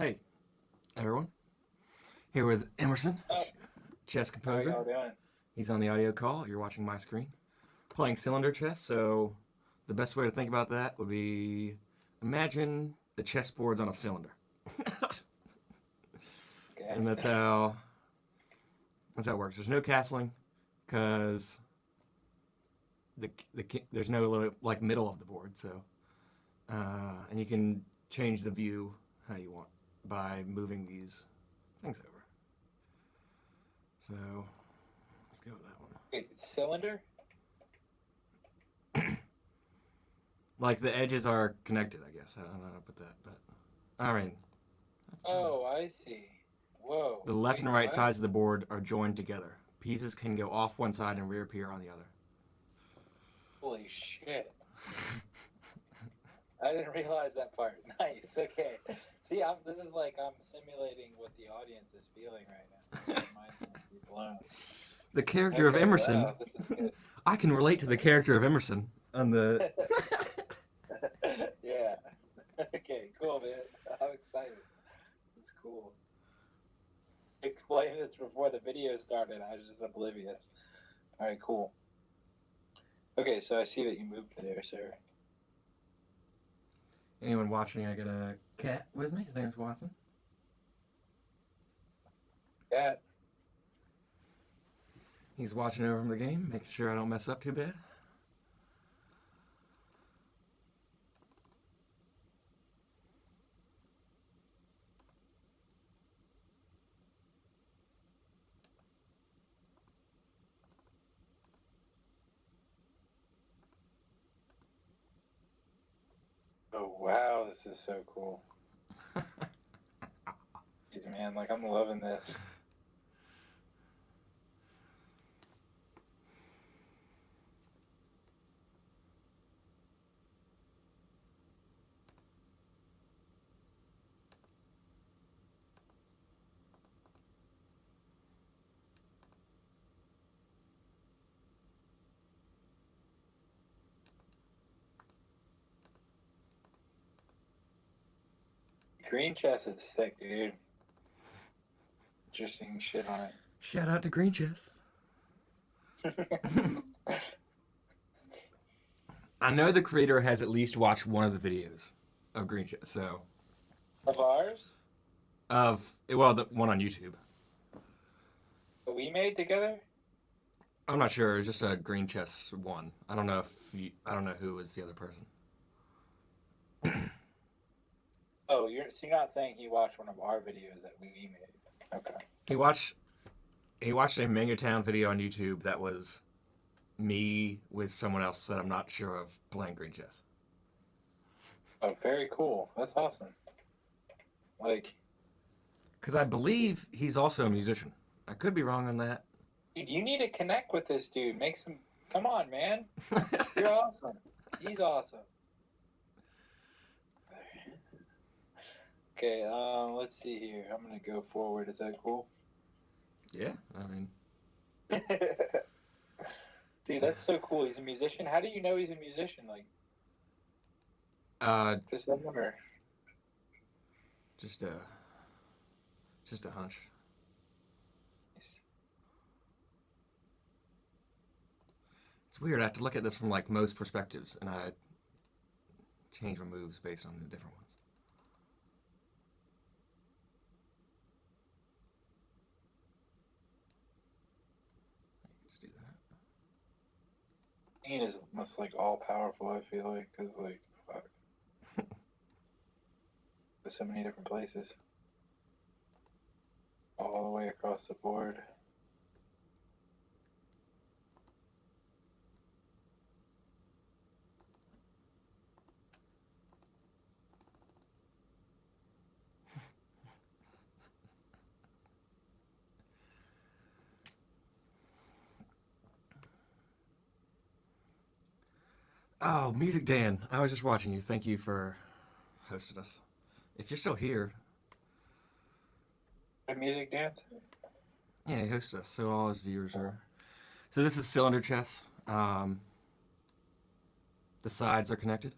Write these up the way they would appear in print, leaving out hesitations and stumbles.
Hey, everyone. Here with Emerson, Oh, chess how composer. y'all doing? He's on the audio call. You're watching my screen. Playing cylinder chess, so the best way to think about that would be imagine the chessboard's on a cylinder. Okay. And that's how it works. There's no castling because there's no like middle of the board, so and you can change the view how you want by moving these things over. So let's go with that one. Wait, cylinder? Like the edges are connected, I guess. I don't know how to put that, but I mean, Oh, I see. Whoa. the left Wait, and right what? sides of the board are joined together. Pieces can go off one side and reappear on the other. Holy shit. I didn't realize that part. Nice. Okay. See, this is like I'm simulating what the audience is feeling right now. My mind's gonna be blown. The character of Okay, Emerson. wow, this is good. I can relate to the character of Emerson on the. Yeah. Okay, cool, man. I'm excited. It's cool. Explain this before the video started. I was just oblivious. All right, cool. Okay, so I see that you moved there, sir. Anyone watching? I got a cat with me. His name's Watson. Yeah. He's watching over from the game, making sure I don't mess up too bad. Oh wow, this is so cool. Jeez, man, like I'm loving this. Green chess is sick, dude. Interesting shit on Shout out to Green Chess. it. I know the creator has at least watched one of the videos of Green Chess, so Of ours? the one on YouTube. That we made together? I'm not sure. It's just a Green Chess one. I don't know I don't know who was the other person. Oh, so you're not saying he watched one of our videos that we made? Okay. He watched a MangoTown video on YouTube that was me with someone else that I'm not sure of playing Green Chess. Oh, very cool. That's awesome. Like, Because I believe he's also a musician. I could be wrong on that. dude, you need to connect with this dude. Make some. Come on, man. You're awesome. He's awesome. Okay, let's see here. I'm gonna go forward. Is that cool? Yeah, I mean, Dude, that's so cool. He's a musician. How do you know he's a musician? Like, just a wonder. just a hunch. It's weird. I have to look at this from like most perspectives, and I change my moves based on the different ones. Just do that. Ian is almost like all powerful. I feel like because like, fuck, there's so many different places, all the way across the board. Oh, Music Dan. I was just watching you. Thank you for hosting us. If you're still here, Good music dance. yeah, he hosted us. So all his viewers are. So this is cylinder chess. The sides are connected.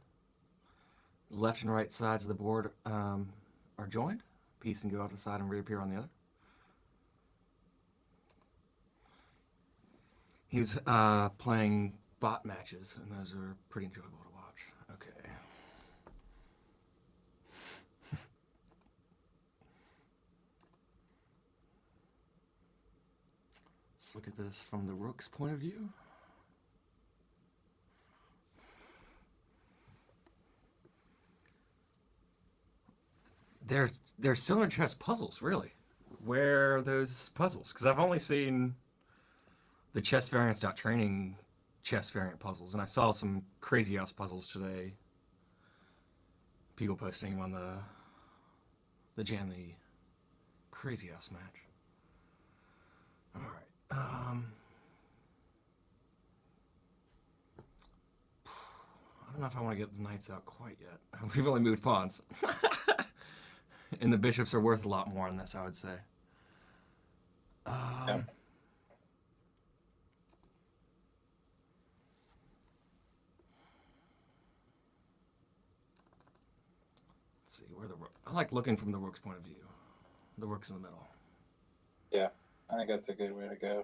Left and right sides of the board are joined. piece and go out the side and reappear on the other. He was playing bot matches, and those are pretty enjoyable to watch. Okay. Let's look at this from the rook's point of view. They're cylinder chess puzzles, really. Where are those puzzles? Because I've only seen the chessvariants.training chess variant puzzles, and I saw some crazy house puzzles today. People posting them on the Janley Crazy House match. All right. I don't know if I want to get the knights out quite yet. We've only moved pawns. And the bishops are worth a lot more in this, I would say. Yeah. Let's see where the rook. I like looking from the rook's point of view. The rook's in the middle. Yeah, I think that's a good way to go.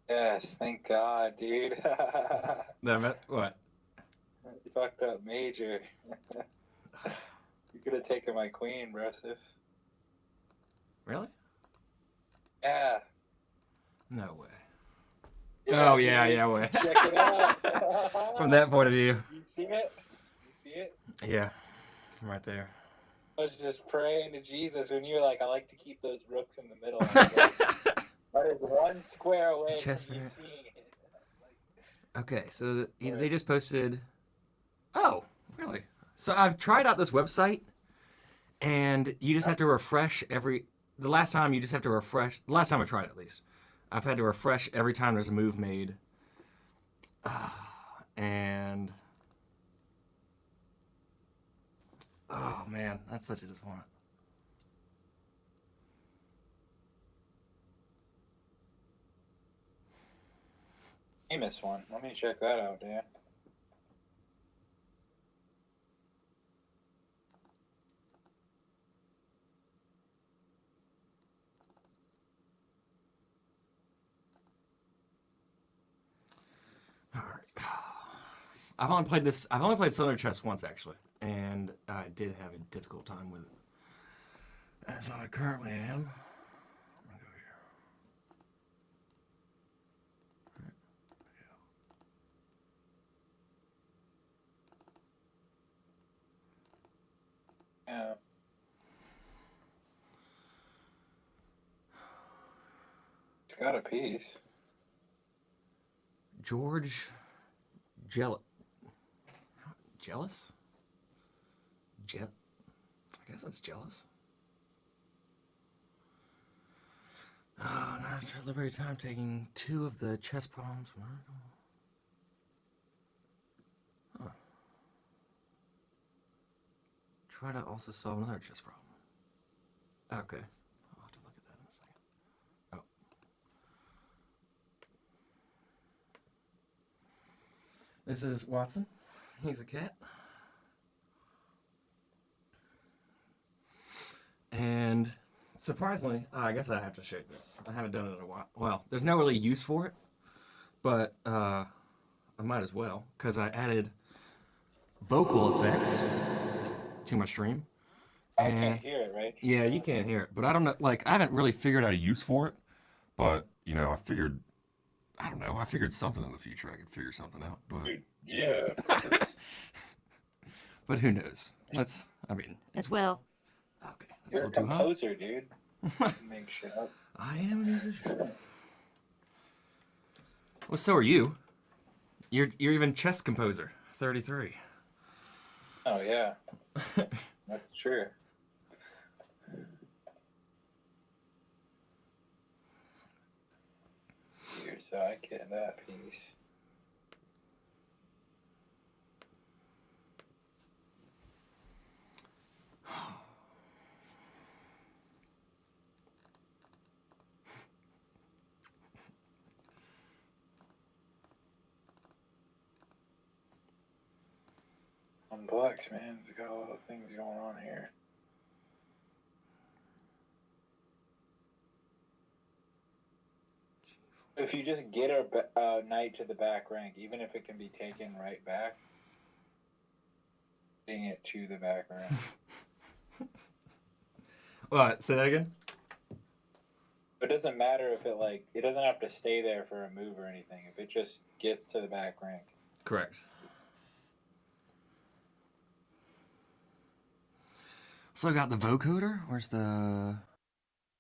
Yes, thank God, dude. What? You fucked up major. You could have taken my queen, Broseph. Really? Yeah. No way. Yeah, Oh, yeah, dude. yeah, way. Check it out. From that point of view. You see it? You see it? Yeah, from right there. I was just praying to Jesus when you were like, I like to keep those rooks in the middle. I was like, that is one square away Chess from you variant. seeing it. I was like, Okay, so they just posted. Oh, really? So I've tried out this website, and you just have to refresh the last time you just have to refresh. The last time I tried it, at least, I've had to refresh every time there's a move made. And oh man, that's such a disappointment. famous one. Let me check that out, Dan. All right. I've only played cylinder chess once actually, and I did have a difficult time with it, as I currently am. I'm gonna go here. All right. Yeah. It's got a piece. George Jealous? I guess that's jealous. Oh, now after delivery time, taking 2 of the chess problems. Huh. Try to also solve another chess problem. Okay. I'll have to look at that in a second. Oh. This is Watson. He's a cat. And surprisingly, I guess I have to show you this. I haven't done it in a while. Well, there's no really use for it, but I might as well, because I added vocal effects to my stream. I can't hear it, right? Yeah, you can't hear it, but I don't know. Like, I haven't really figured out a use for it, but you know, I figured something in the future I could figure something out. But Yeah. but who knows? As well. Okay. That's You're a a little too hot. composer, dude. Make shit up. I am a musician. Well, so are you. You're even chess composer. 33. Oh, yeah. That's true. Here, so I get that piece. complex, man. It's got a lot of things going on here. If you just get a knight to the back rank, even if it can be taken right back, getting it to the back rank. What? Say that again? It doesn't matter if it doesn't have to stay there for a move or anything. If it just gets to the back rank. Correct. So I got the vocoder. Where's the...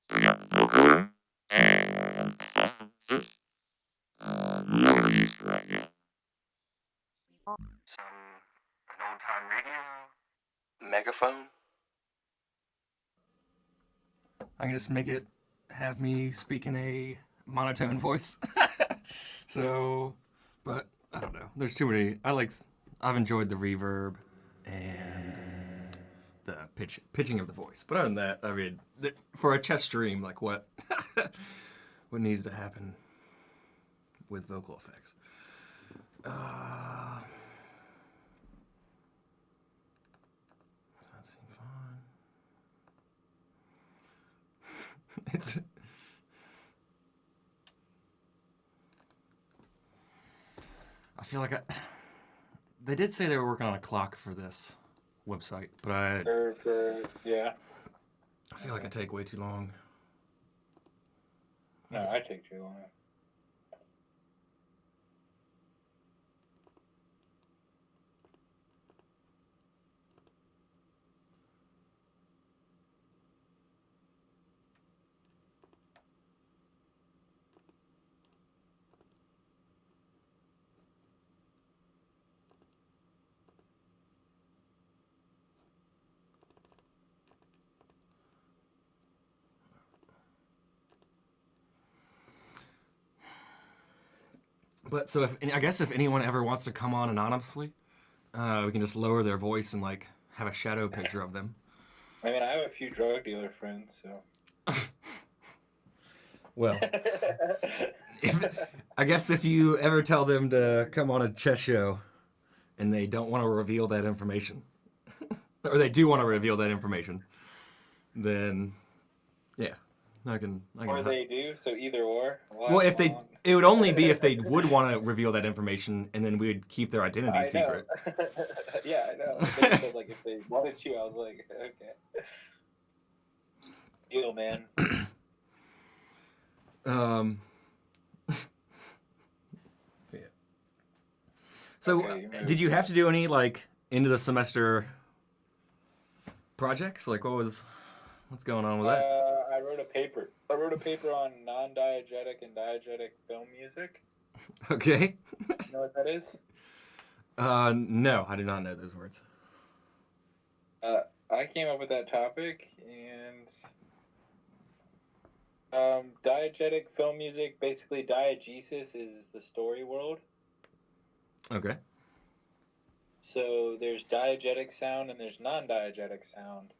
So I got the vocoder and this. Never used it right yet. An old time radio. Megaphone. I can just make it have me speak in a monotone voice. So, but I don't know. There's too many. I've enjoyed the reverb and the pitching of the voice. But other than that, I mean, for a chess stream, like what needs to happen with vocal effects? That seems fine. It's. I feel like they did say they were working on a clock for this website, but Yeah. I feel like it take way too long. No, I take too long. But so I guess if anyone ever wants to come on anonymously, we can just lower their voice and like have a shadow picture of them. I mean, I have a few drug dealer friends, so. Well, I guess if you ever tell them to come on a chess show and they don't want to reveal that information, or they do want to reveal that information, then yeah, I can Or they do, so either or. Well, if it would only be if they would want to reveal that information, and then we would keep their identity secret. Yeah, I know. They said, like, if they wanted to, I was like, okay. Deal, man. Yeah. So, did you have to do any like end of the semester projects? Like, what's going on with that? I wrote a paper. I wrote a paper on non-diegetic and diegetic film music. Okay. You know what that is? No, I do not know those words. I came up with that topic, and diegetic film music, basically diegesis is the story world. Okay. So there's diegetic sound and there's non-diegetic sound.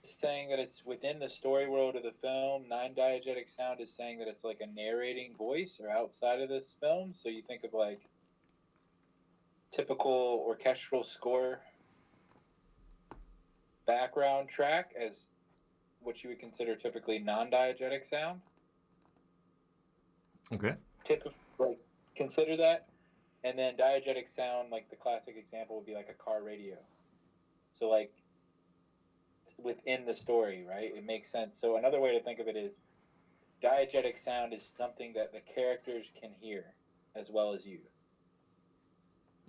Saying that it's within the story world of the film. Non-diegetic sound is saying that it's like a narrating voice or outside of this film. So you think of like typical orchestral score background track as what you would consider typically non-diegetic sound. Okay. Consider that. And then diegetic sound, like the classic example would be like a car radio. So like within the story, right? It makes sense. So another way to think of it is diegetic sound is something that the characters can hear as well as you.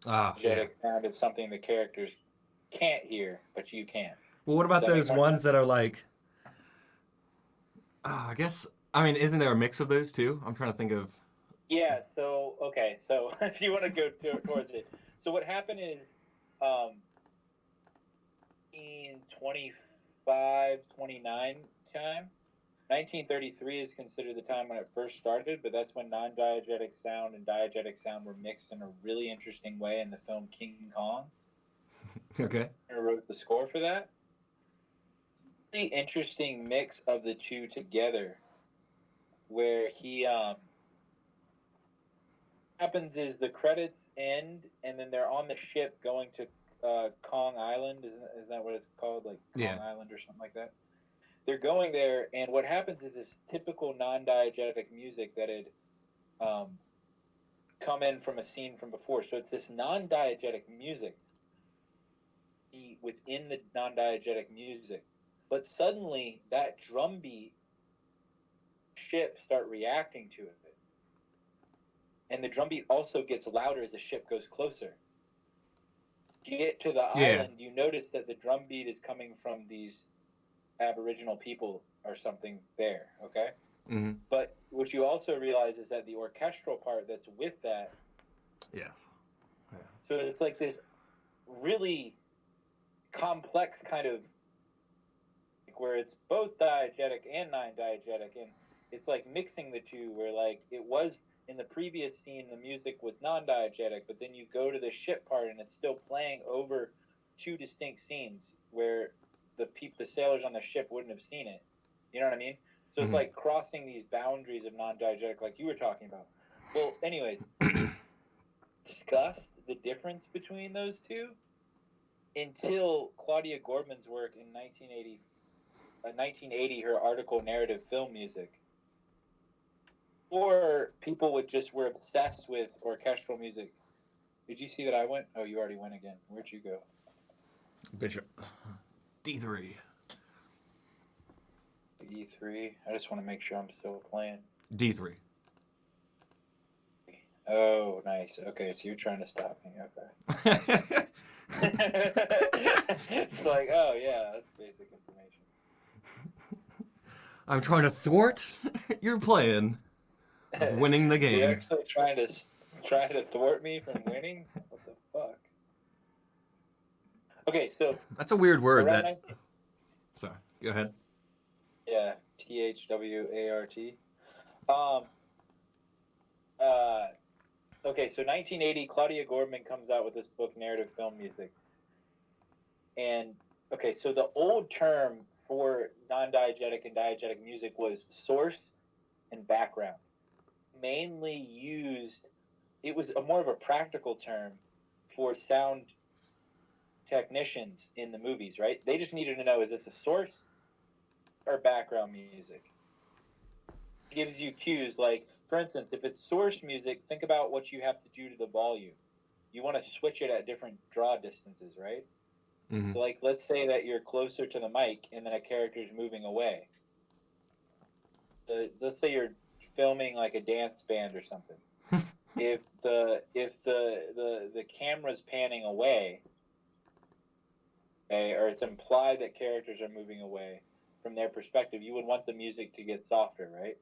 Diegetic sound is something the characters can't hear, but you can. Well, what about those ones that are like... I guess... I mean, isn't there a mix of those too? I'm trying to think of... Yeah, so, okay, so if you want to go towards it. So what happened is, in 29 time, 1933 is considered the time when it first started, but that's when non-diegetic sound and diegetic sound were mixed in a really interesting way in the film King Kong. Okay. I wrote the score for that. The interesting mix of the two together, where he happens is the credits end, and then they're on the ship going to Kong Island. Isn't that what it's called? Like Kong Yeah. Island or something like that. They're going there, and what happens is this typical non-diegetic music that had come in from a scene from before. So it's this non-diegetic music within the non-diegetic music. But suddenly, that drum beat ship start reacting to it. And the drum beat also gets louder as the ship goes closer. Get to the island, you notice that the drum beat is coming from these Aboriginal people or something there, okay? Mm-hmm. But what you also realize is that the orchestral part that's with that. Yes. Yeah. So it's like this really complex kind of, where it's both diegetic and non-diegetic, and it's like mixing the two, where like it was in the previous scene the music was non-diegetic, but then you go to the ship part and it's still playing over two distinct scenes where the sailors on the ship wouldn't have seen it. You know what I mean? So it's like crossing these boundaries of non-diegetic, like you were talking about. Well, anyways, discussed the difference between those two until Claudia Gordman's work in 1980, her article Narrative Film Music. Or people were obsessed with orchestral music. Did you see that I went? Oh, you already went again. Where'd you go? Bishop. D3. E3. I just want to make sure I'm still playing. D3. Oh, nice. Okay, so you're trying to stop me. Okay. It's like, oh yeah, that's basic information. I'm trying to thwart your plan of winning the game. You're actually trying to thwart me from winning? What the fuck? Okay, so that's a weird word. Sorry, go ahead. Yeah, THWART. Okay, so 1980, Claudia Gordman comes out with this book, Narrative Film Music. And, okay, so the old term for non-diegetic and diegetic music was source and background. Mainly used, it was more of a practical term for sound technicians in the movies, right? They just needed to know, is this a source or background music? It gives you cues, like, for instance, if it's source music, think about what you have to do to the volume. You want to switch it at different draw distances, right? Mm-hmm. So, like, let's say that you're closer to the mic and then a character's moving away. Let's say you're filming like a dance band or something. If the camera's panning away, okay, or it's implied that characters are moving away from their perspective, you would want the music to get softer, right?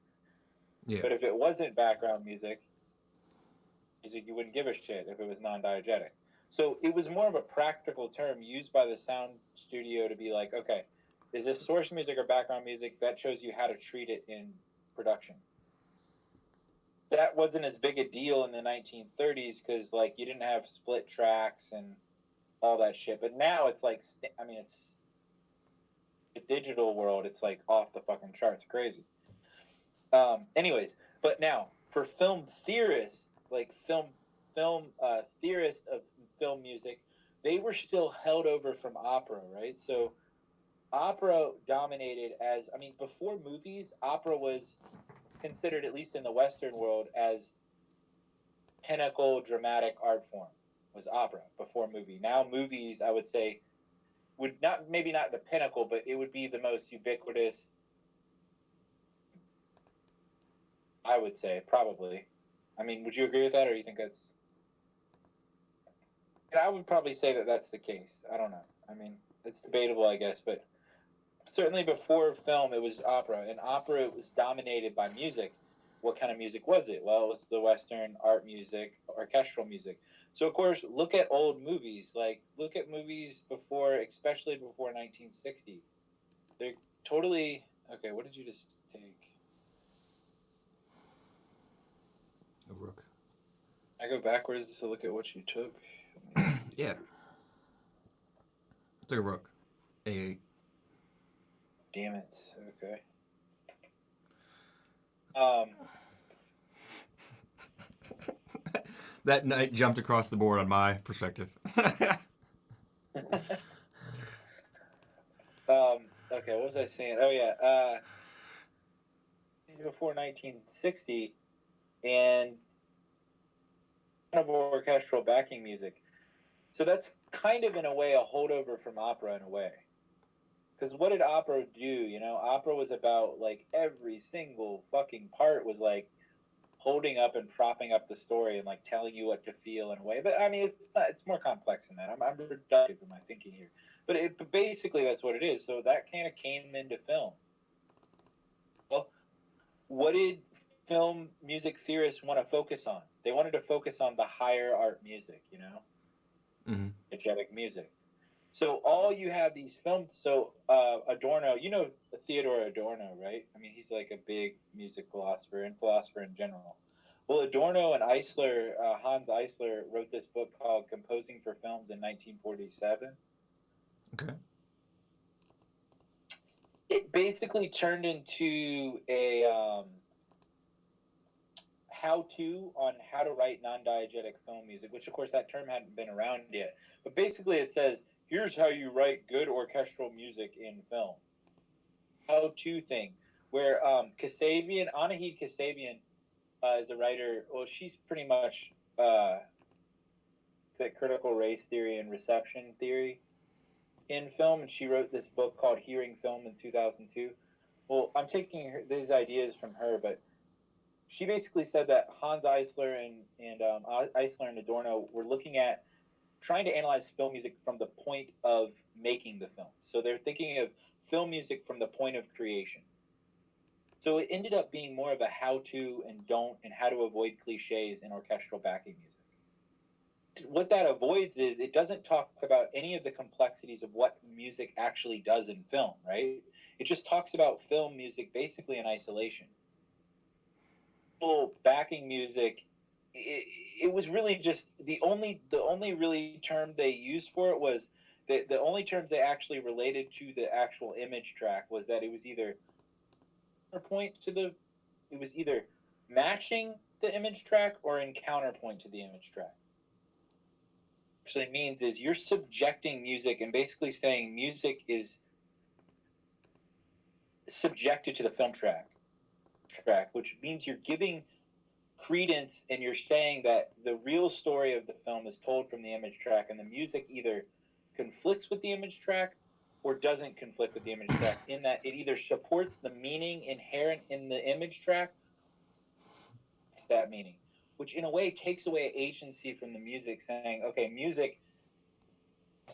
Yeah. But if it wasn't background music, you wouldn't give a shit if it was non-diegetic. So it was more of a practical term used by the sound studio to be like, okay, is this source music or background music? That shows you how to treat it in production. That wasn't as big a deal in the 1930s because, like, you didn't have split tracks and all that shit. But now it's like, it's the digital world. It's like off the fucking charts, crazy. Anyways, but now for film theorists, like film theorists of film music, they were still held over from opera, right? So opera dominated before movies, opera was considered, at least in the Western world, as pinnacle dramatic art form, was opera before movie. Now movies, I would say, would maybe not the pinnacle, but it would be the most ubiquitous, I would say, probably. I mean, would you agree with that, or you think that's... I would probably say that that's the case. I don't know. I mean, it's debatable, I guess, but certainly before film, it was opera. And opera, it was dominated by music. What kind of music was it? Well, it was the Western art music, orchestral music. So, of course, look at old movies. Like, look at movies before, especially before 1960. They're totally... Okay, what did you just take? A rook. I go backwards to look at what you took. Yeah. It's like a rook. A8. Damn it. Okay. that night jumped across the board on my perspective. Okay, what was I saying? Oh yeah, before 1960, and kind of orchestral backing music. So that's kind of in a way a holdover from opera in a way. Because what did opera do? You know, opera was about like every single fucking part was like holding up and propping up the story and like telling you what to feel in a way. But I mean, it's not, it's more complex than that. I'm reductive in my thinking here, but basically that's what it is. So that kind of came into film. Well, what did film music theorists want to focus on? They wanted to focus on the higher art music, you know, energetic music. So all you have these films. So Adorno, you know Theodore Adorno, right? I mean, he's like a big music philosopher and philosopher in general. Well, Adorno and Eisler, Hans Eisler, wrote this book called Composing for Films in 1947. Okay. It basically turned into a how-to on how to write non-diegetic film music, which of course that term hadn't been around yet. But basically it says, here's how you write good orchestral music in film. How-to thing, where Kasabian, Anahid Kasabian is a writer. Well, she's pretty much it's like critical race theory and reception theory in film, and she wrote this book called Hearing Film in 2002. Well, I'm taking these ideas from her, but she basically said that Hans Eisler and Eisler and Adorno were looking at trying to analyze film music from the point of making the film. So they're thinking of film music from the point of creation. So it ended up being more of a how-to and don't and how to avoid cliches in orchestral backing music. What that avoids is it doesn't talk about any of the complexities of what music actually does in film, right? It just talks about film music basically in isolation. Backing music, it was really just the only really term they used for it was the only terms they actually related to the actual image track was that it was either it was either matching the image track or in counterpoint to the image track. Actually means is you're subjecting music and basically saying music is subjected to the film track, which means you're giving credence and you're saying that the real story of the film is told from the image track, and the music either conflicts with the image track or doesn't conflict with the image track, in that it either supports the meaning inherent in the image track, that meaning, which in a way takes away agency from the music, saying, okay, music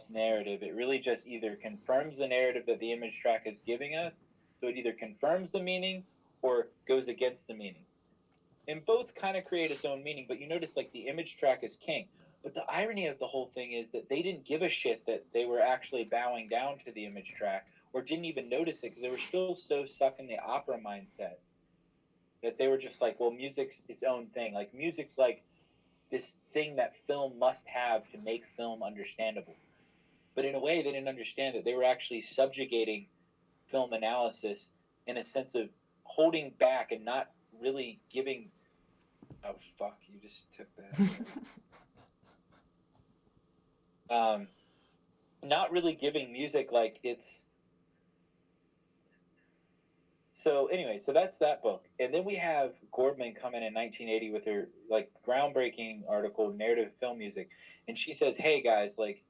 narrative, it really just either confirms the narrative that the image track is giving us, so it either confirms the meaning or goes against the meaning. And both kind of create its own meaning, but you notice like the image track is king. But the irony of the whole thing is that they didn't give a shit that they were actually bowing down to the image track, or didn't even notice it because they were still so stuck in the opera mindset that they were just like, well, music's its own thing. Like music's like this thing that film must have to make film understandable. But in a way, they didn't understand that they were actually subjugating film analysis in a sense of holding back and not really giving. Oh fuck! You just took that. Not really giving music like it's. So anyway, so that's that book, and then we have Gordman come in 1980 with her like groundbreaking article, Narrative Film Music, and she says, "Hey guys, like,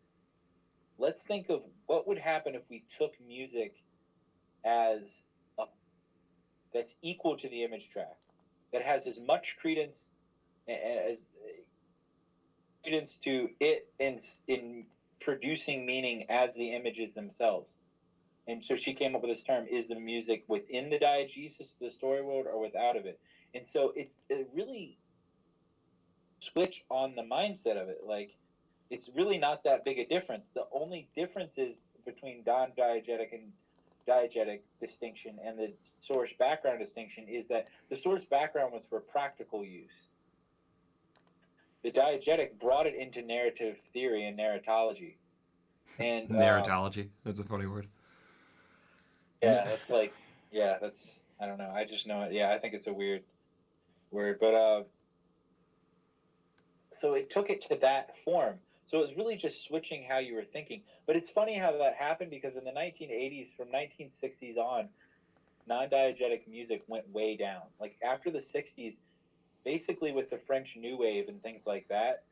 let's think of what would happen if we took music as that's equal to the image track, that has as much credence to it in producing meaning as the images themselves." And so she came up with this term: is the music within the diegesis of the story world or without of it? And so it's a really switch on the mindset of it. Like, it's really not that big a difference. The only difference is between non-diegetic and diegetic distinction and the source background distinction is that the source background was for practical use. The diegetic brought it into narrative theory and narratology. And narratology. That's a funny word. Yeah, that's like, yeah, that's, I don't know. I just know it. Yeah, I think it's a weird word. But So it took it to that form. So it was really just switching how you were thinking. But it's funny how that happened, because in the 1980s, from 1960s on, non-diegetic music went way down. Like after the 60s, basically with the French New Wave and things like that,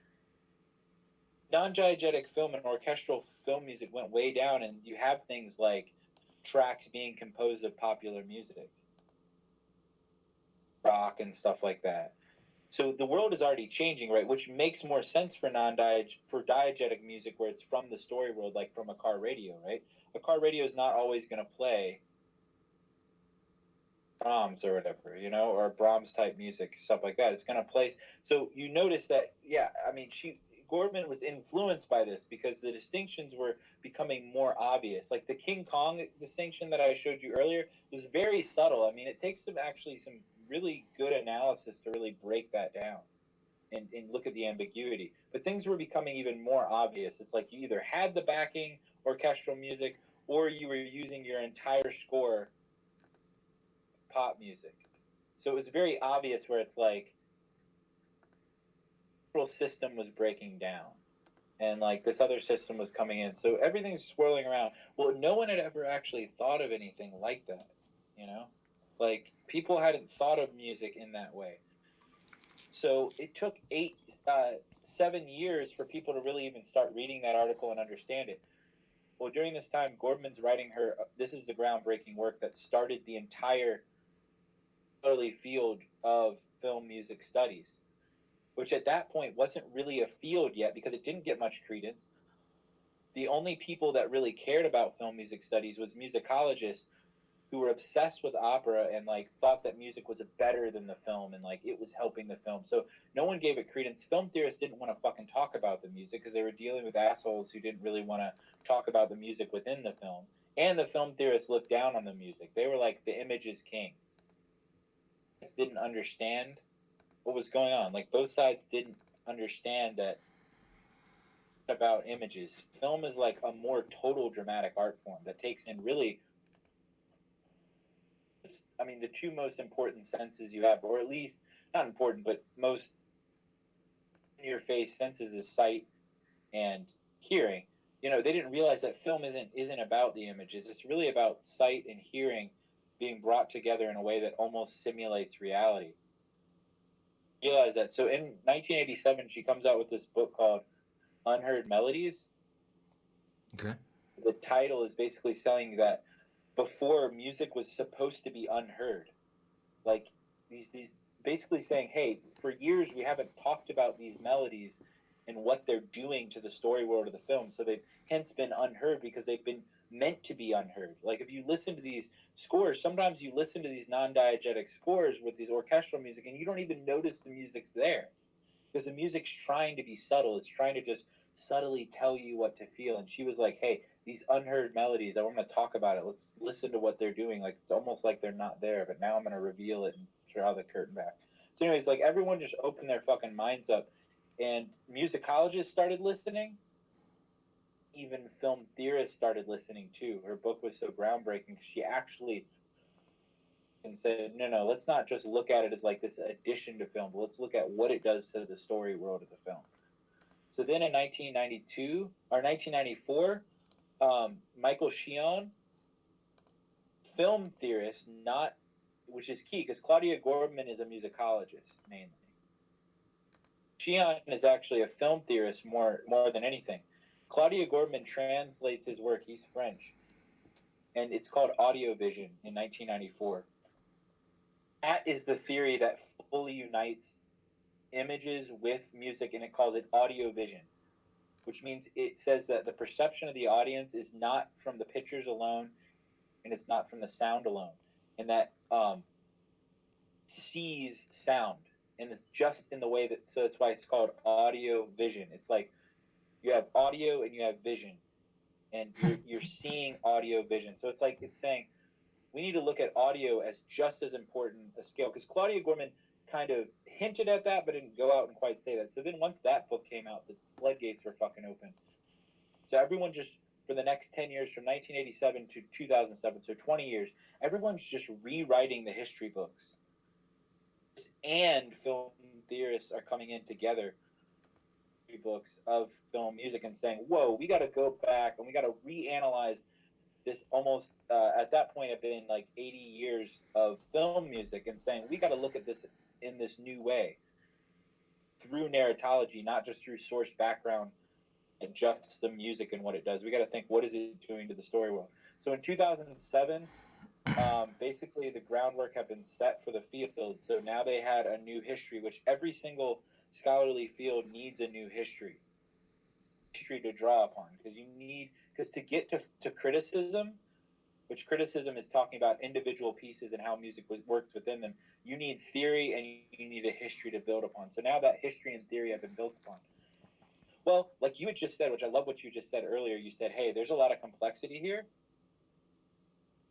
non-diegetic film and orchestral film music went way down, and you have things like tracks being composed of popular music, rock and stuff like that. So the world is already changing, right? Which makes more sense for diegetic music, where it's from the story world, like from a car radio, right? A car radio is not always going to play Brahms or whatever, or Brahms type music, stuff like that. It's going to play. So you notice that, yeah, I mean, Gordman was influenced by this because the distinctions were becoming more obvious. Like the King Kong distinction that I showed you earlier was very subtle. I mean, it takes some really good analysis to really break that down and look at the ambiguity. But things were becoming even more obvious. It's like you either had the backing orchestral music, or you were using your entire score pop music. So it was very obvious where it's like the whole system was breaking down, and like this other system was coming in. So everything's swirling around. Well, no one had ever actually thought of anything like that, like people hadn't thought of music in that way. So it took 7 years for people to really even start reading that article and understand it. Well, during this time, Gordman's writing this is the groundbreaking work that started the entire early field of film music studies, which at that point wasn't really a field yet because it didn't get much credence. The only people that really cared about film music studies was musicologists who were obsessed with opera and like thought that music was better than the film and like it was helping the film. So no one gave it credence. Film theorists didn't want to fucking talk about the music because they were dealing with assholes who didn't really want to talk about the music within the film. And the film theorists looked down on the music. They were like, the image is king. Didn't understand what was going on. Like both sides didn't understand that about images. Film is like a more total dramatic art form that takes in really, the two most important senses you have, or at least not important, but most in your face senses is sight and hearing. They didn't realize that film isn't about the images. It's really about sight and hearing being brought together in a way that almost simulates reality. Realize that. So in 1987, she comes out with this book called Unheard Melodies. Okay. The title is basically saying that before, music was supposed to be unheard. Like these basically saying, hey, for years we haven't talked about these melodies and what they're doing to the story world of the film. So they've hence been unheard because they've been meant to be unheard. Like if you listen to these scores, sometimes you listen to these non-diegetic scores with these orchestral music and you don't even notice the music's there because the music's trying to be subtle. It's trying to just subtly tell you what to feel. And she was like, hey, these unheard melodies, I want to talk about it. Let's listen to what they're doing. Like it's almost like they're not there, but now I'm going to reveal it and draw the curtain back. So anyways, like everyone just opened their fucking minds up, and musicologists started listening. Even film theorists started listening too. Her book was so groundbreaking because she actually and said, no, let's not just look at it as like this addition to film, but let's look at what it does to the story world of the film. So then in 1992 or 1994, Michael Sheon, film theorist, which is key because Claudia Gordman is a musicologist mainly. Sheon is actually a film theorist more than anything. Claudia Gordman translates his work. He's French, and it's called Audio Vision in 1994. That is the theory that fully unites images with music, and it calls it audio vision, which means it says that the perception of the audience is not from the pictures alone, and it's not from the sound alone, and that sees sound, and it's just in the way that, so that's why it's called audio vision. It's like you have audio and you have vision, and you're seeing audio vision. So it's like it's saying we need to look at audio as just as important a scale, because Claudia Gordman kind of hinted at that, but didn't go out and quite say that. So then once that book came out, the floodgates were fucking open. So everyone just, for the next 10 years, from 1987 to 2007, so 20 years, everyone's just rewriting the history books. And film theorists are coming in together books of film music and saying, whoa, we got to go back and we got to reanalyze this almost, at that point, have been like 80 years of film music and saying, we got to look at this in this new way through narratology, not just through source background and just the music and what it does. We got to think, what is it doing to the story world? So in 2007, basically the groundwork had been set for the field. So now they had a new history, which every single scholarly field needs a new history to draw upon, because to get to criticism, which criticism is talking about individual pieces and how music works within them, you need theory and you need a history to build upon. So now that history and theory have been built upon. Well, like you had just said, which I love what you just said earlier, you said, hey, there's a lot of complexity here.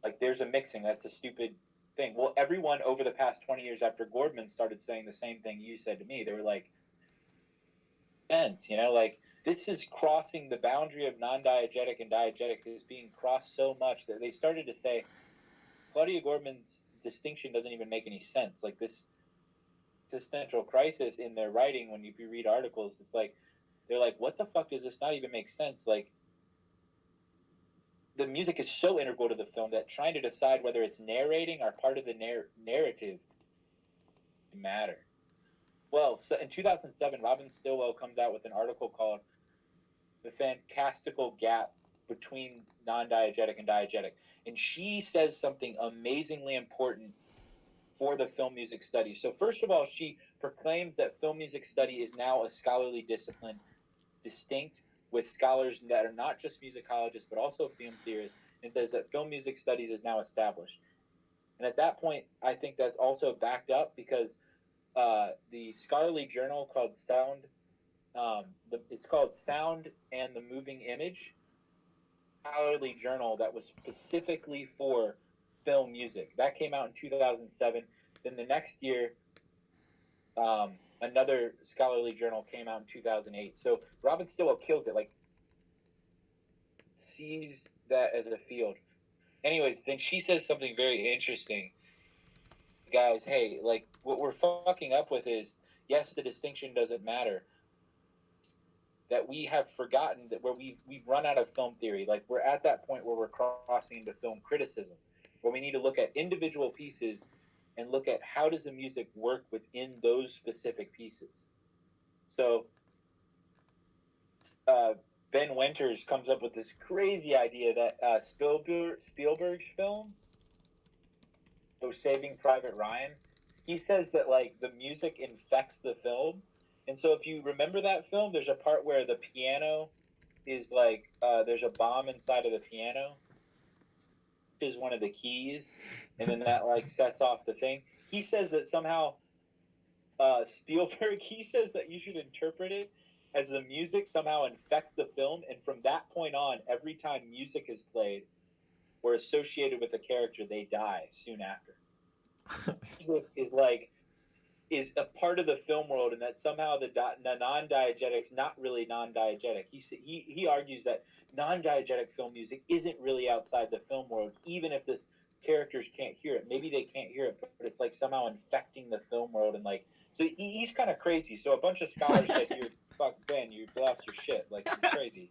Like there's a mixing. That's a stupid thing. Well, everyone over the past 20 years after Gordman started saying the same thing you said to me. They were like, like this is crossing the boundary of non-diegetic and diegetic is being crossed so much that they started to say Claudia Gordman's distinction doesn't even make any sense. Like this existential crisis in their writing, when you read articles, it's like they're like, what the fuck does this not even make sense? Like the music is so integral to the film that trying to decide whether it's narrating or part of the narrative matter. Well, so in 2007, Robin Stillwell comes out with an article called The Fantastical Gap Between Non-Diegetic and Diegetic. And she says something amazingly important for the film music study. So first of all, she proclaims that film music study is now a scholarly discipline, distinct with scholars that are not just musicologists, but also film theorists, and says that film music studies is now established. And at that point, I think that's also backed up because the scholarly journal called it's called Sound and the Moving Image, scholarly journal that was specifically for film music. That came out in 2007. Then the next year, another scholarly journal came out in 2008. So Robin Stillwell kills it, like sees that as a field. Anyways, then she says something very interesting. Guys, hey, like what we're fucking up with is, yes, the distinction doesn't matter. That we have forgotten that where we've run out of film theory. Like we're at that point where we're crossing into film criticism, where we need to look at individual pieces and look at how does the music work within those specific pieces. So Ben Winters comes up with this crazy idea that Spielberg's film, so Saving Private Ryan, he says that like the music infects the film. And so if you remember that film, there's a part where the piano is like, there's a bomb inside of the piano, which is one of the keys, and then that like sets off the thing. He says that somehow Spielberg, he says that you should interpret it as the music somehow infects the film, and from that point on, every time music is played or associated with a character, they die soon after. Music is a part of the film world, and that somehow the non-diegetic's not really non-diegetic. He argues that non-diegetic film music isn't really outside the film world, even if the characters can't hear it. Maybe they can't hear it, but it's like somehow infecting the film world, and like so he's kind of crazy. So a bunch of scholars said, "You're fuck Ben, you lost your shit. Like you're crazy."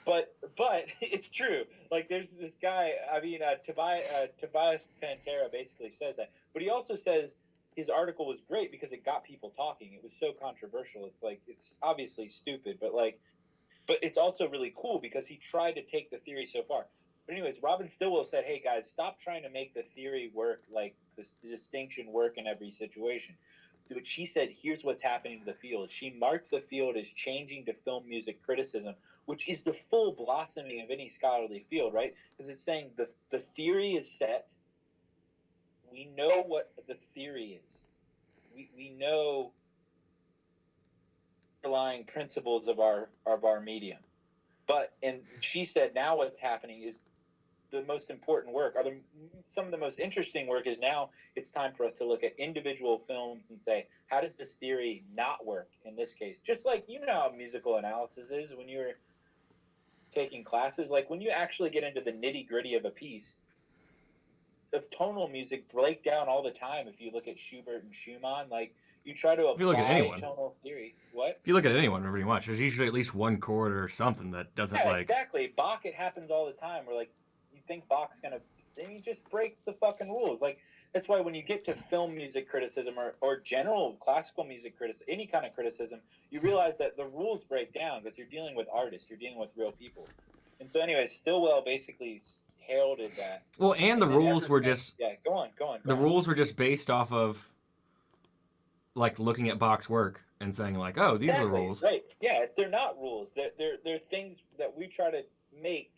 But it's true. Like there's this guy. I mean, Tobias Pantera basically says that, but he also says his article was great because it got people talking. It was so controversial. It's like it's obviously stupid, but it's also really cool because he tried to take the theory so far. But anyways, Robin Stillwell said, "Hey guys, stop trying to make the theory work, like the distinction work in every situation." But she said, "Here's what's happening to the field." She marked the field as changing to film music criticism, which is the full blossoming of any scholarly field, right? Because it's saying the theory is set. We know what the theory is. We know the underlying principles of our medium. And she said now what's happening is the most important work, some of the most interesting work is now it's time for us to look at individual films and say, how does this theory not work in this case? Just like, you know how musical analysis is when you're taking classes, like when you actually get into the nitty gritty of a piece, of tonal music break down all the time. If you look at Schubert and Schumann, like you try to If you look at apply anyone. tonal theory. What? If you look at anyone, pretty much, there's usually at least one chord or something that doesn't Yeah, like. exactly. Bach, it happens all the time. Where like you think Bach's gonna, and he just breaks the fucking rules. Like that's why when you get to film music criticism or general classical music criticism, any kind of criticism, you realize that the rules break down because you're dealing with artists, you're dealing with real people. And so, anyways, Stillwell basically heralded that. Well, and the then rules were since- just yeah. Go on. the rules were just based off of like looking at Bach's work and saying like, oh, these are the rules. Right. Yeah, they're not rules. They're things that we try to make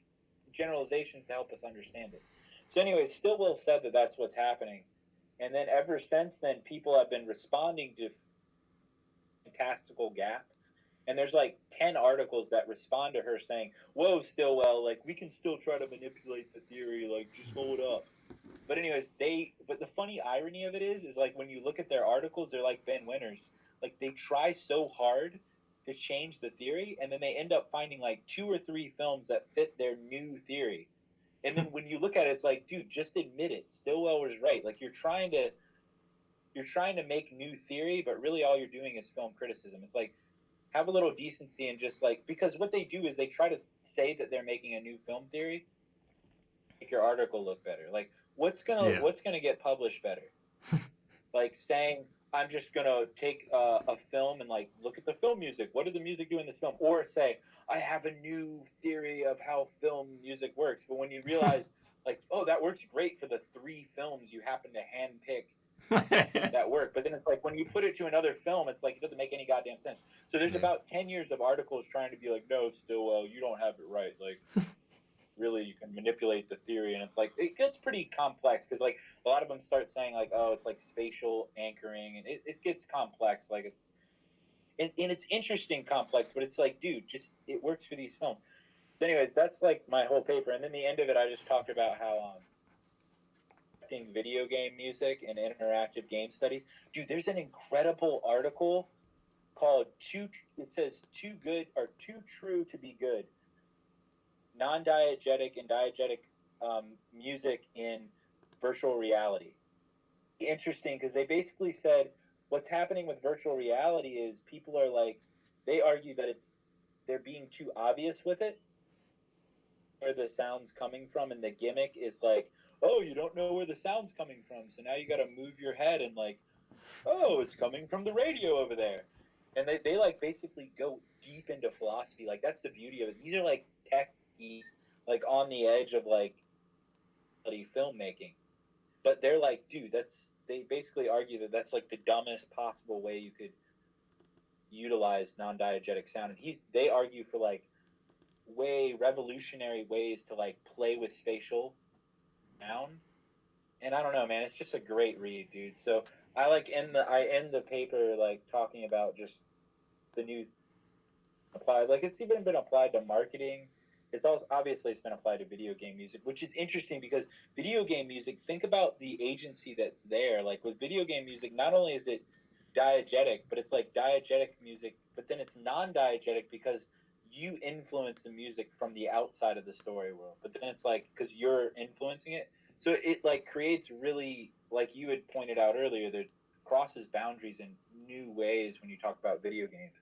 generalizations to help us understand it. So anyway, Stillwell said that that's what's happening. And then ever since then, people have been responding to Fantastical Gap. And there's like 10 articles that respond to her saying, whoa, Stillwell, like we can still try to manipulate the theory, like just hold up. But anyways, but the funny irony of it is like when you look at their articles, they're like Ben Winners. Like they try so hard to change the theory, and then they end up finding like 2 or 3 films that fit their new theory. And then when you look at it, it's like, dude, just admit it. Stillwell was right. Like you're trying to make new theory, but really all you're doing is film criticism. It's like have a little decency and just like, because what they do is they try to say that they're making a new film theory, make your article look better. Like what's gonna get published better? Like saying I'm just gonna take a film and like look at the film music. What did the music do in this film? Or say I have a new theory of how film music works. But when you realize like, oh, that works great for the 3 films you happen to handpick that work. But then it's like when you put it to another film, it's like it doesn't make any goddamn sense. So there's about 10 years of articles trying to be like, no, Stillwell, you don't have it right. Like really you can manipulate the theory, and it's like it gets pretty complex because like a lot of them start saying like, oh, it's like spatial anchoring, and it gets complex. Like it's interesting complex, but it's like, dude, just it works for these films. So anyways, that's like my whole paper, and then the end of it I just talked about how video game music and interactive game studies. Dude, there's an incredible article called Too Good or Too True to Be Good, non-diegetic and diegetic music in virtual reality. Interesting because they basically said what's happening with virtual reality is people are like, they argue that they're being too obvious with it, where the sound's coming from, and the gimmick is like, oh, you don't know where the sound's coming from, so now you got to move your head and like, oh, it's coming from the radio over there. And they like basically go deep into philosophy. Like that's the beauty of it. These are like techies, like on the edge of like filmmaking, but they're like, dude, they basically argue that that's like the dumbest possible way you could utilize non-diegetic sound. And they argue for like way revolutionary ways to like play with spatial sound. And I don't know, man, it's just a great read, dude. So I end the paper like talking about just the new applied, like it's even been applied to marketing. It's also obviously it's been applied to video game music, which is interesting because video game music, think about the agency that's there. Like with video game music, not only is it diegetic, but it's like diegetic music, but then it's non-diegetic because you influence the music from the outside of the story world. But then it's like because you're influencing it, so it like creates really, like you had pointed out earlier, that crosses boundaries in new ways when you talk about video games.